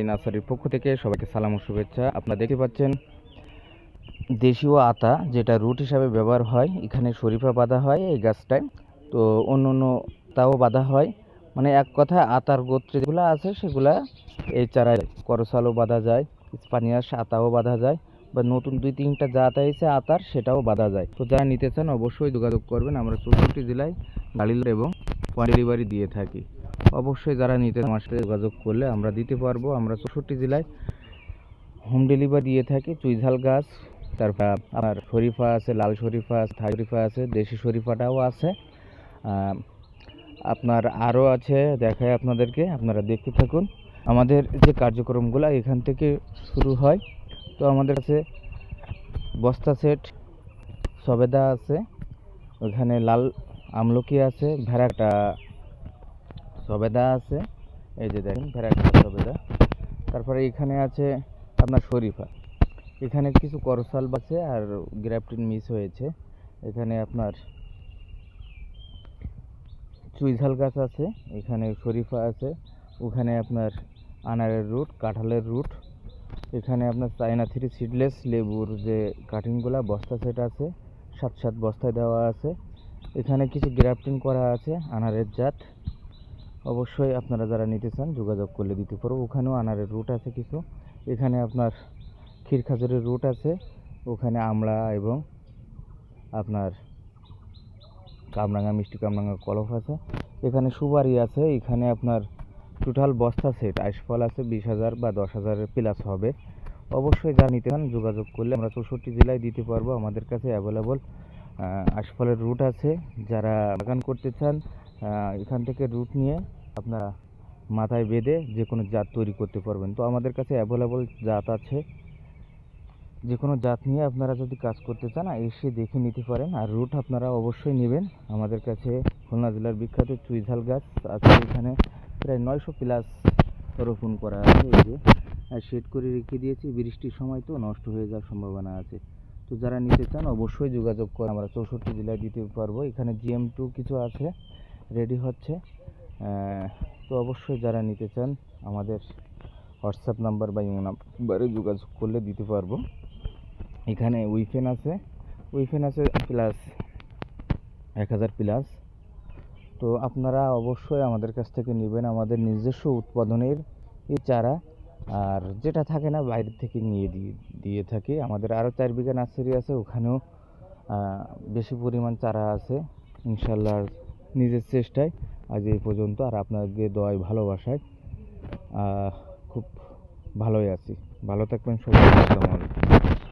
নার্সারির পক্ষ থেকে সবাইকে সালাম ও শুভেচ্ছা। আপনারা দেখতে পাচ্ছেন দেশীয় আতা, যেটা রুট হিসাবে ব্যবহার হয়। এখানে শরীফা বাঁধা হয় এই গাছটায়, তো অন্য অন্য তাও বাঁধা হয়। মানে এক কথায় আতার গোত্রে যেগুলো আছে সেগুলা এই চারায় করসালও বাঁধা যায়, স্পানিয়াস আতাও বাঁধা যায়, বা নতুন 2-3টা জাত হয়েছে আতার, সেটাও বাঁধা যায়। তো যারা নিতে চান অবশ্যই যোগাযোগ করবেন। আমরা 64 জেলায় গাড়ি এবং ডেলিভারি দিয়ে থাকি। অবশ্যই যারা নিতে আমার সাথে যোগাযোগ করলে আমরা দিতে পারবো। আমরা 64 জেলায় হোম ডেলিভারি দিয়ে থাকি। চুইঝাল গাছ, তারপর আপনার শরীফা আছে, লাল শরীফা আছে, থাই শরীফা আছে, দেশি শরীফাটাও আছে। আপনার আরও আছে, দেখায় আপনাদেরকে, আপনারা দেখতে থাকুন। আমাদের যে কার্যক্রমগুলো এখান থেকে শুরু হয়। তো আমাদের কাছে বস্তা সেট সবেদা আছে, ওখানে লাল আমলকি আছে, ভেড়াটা সবেদা আছে, এই যে দেখেন ভেড়াটা সবেদা। তারপরে এখানে আছে আপনার শরীফা, এখানে কিছু করসাল আছে আর গ্রাফটিন মিস হয়েছে। এখানে আপনার চুইঝাল গাছ আছে, এখানে শরীফা আছে, ওখানে আপনার আনারের রুট, কাঁঠালের রুট, এখানে আপনার চায়না 3 সিডলেস লেবুর যে কাটিংগুলা বস্তা সেট আছে, 7 বস্তায় দেওয়া আছে। এখানে কিছু গ্রাফটিং করা আছে আনারের জাত। অবশ্যই আপনারা যারা নিতে চান যোগাযোগ করলে দিতে পারবো। ওখানেও আনারের রুট আছে কিছু। এখানে আপনার ক্ষীর খাজুরের রুট আছে, ওখানে আমড়া এবং আপনার কামরাঙা, মিষ্টি কামরাঙা কলফ আছে। এখানে সুপারি আছে। এখানে আপনার টোটাল বস্তা সেট আইসফল আছে 20,000 বা 10,000-এর প্লাস হবে। অবশ্যই যারা নিতে চান যোগাযোগ করলে আমরা 64 জেলায় দিতে পারবো। আমাদের কাছে অ্যাভেলেবল আইসফলের রুট আছে। যারা বাগান করতে চান এখান থেকে রুট নিয়ে আপনারা মাথায় বেঁধে যে কোনো জাত তৈরি করতে পারবেন। তো আমাদের কাছে অ্যাভেলেবল জাত আছে, যে কোনো জাত নিয়ে আপনারা যদি কাজ করতে চান এসে দেখে নিতে পারেন। আর রুট আপনারা অবশ্যই নেবেন। আমাদের কাছে খুলনা জেলার বিখ্যাত চুইঝাল গাছ আছে, এখানে প্রায় 900 প্লাস রোপণ করা আছে। এই যে শেড করে রেখে দিয়েছি, বৃষ্টির সময় তো নষ্ট হয়ে যাওয়ার সম্ভাবনা আছে। তো যারা নিতে চান অবশ্যই যোগাযোগ করে, আমরা 64 জেলায় দিতে পারবো। এখানে GM2 কিছু আছে, রেডি হচ্ছে। তো অবশ্যই যারা নিতে চান আমাদের হোয়াটসঅ্যাপ নাম্বার বা ইমো নাম্বারে যোগাযোগ করলে দিতে পারবো। এখানে উইফেন আছে প্লাস 1000 প্লাস। তো আপনারা অবশ্যই আমাদের কাছ থেকে নেবেন, আমাদের নিজস্ব উৎপাদনের এই চারা। আর যেটা থাকে না বাইরে থেকে নিয়ে দিয়ে থাকি। আমাদের আরও 4 বিঘা নার্সারি আছে, ওখানেও বেশি পরিমাণ চারা আছে ইনশাল্লাহ, নিজের চেষ্টায় আজ এই পর্যন্ত। আর আপনাদের দোয়ায় ভালোবাসায় খুব ভালোই আছি। ভালো থাকবেন সবাই। আসসালামু আলাইকুম।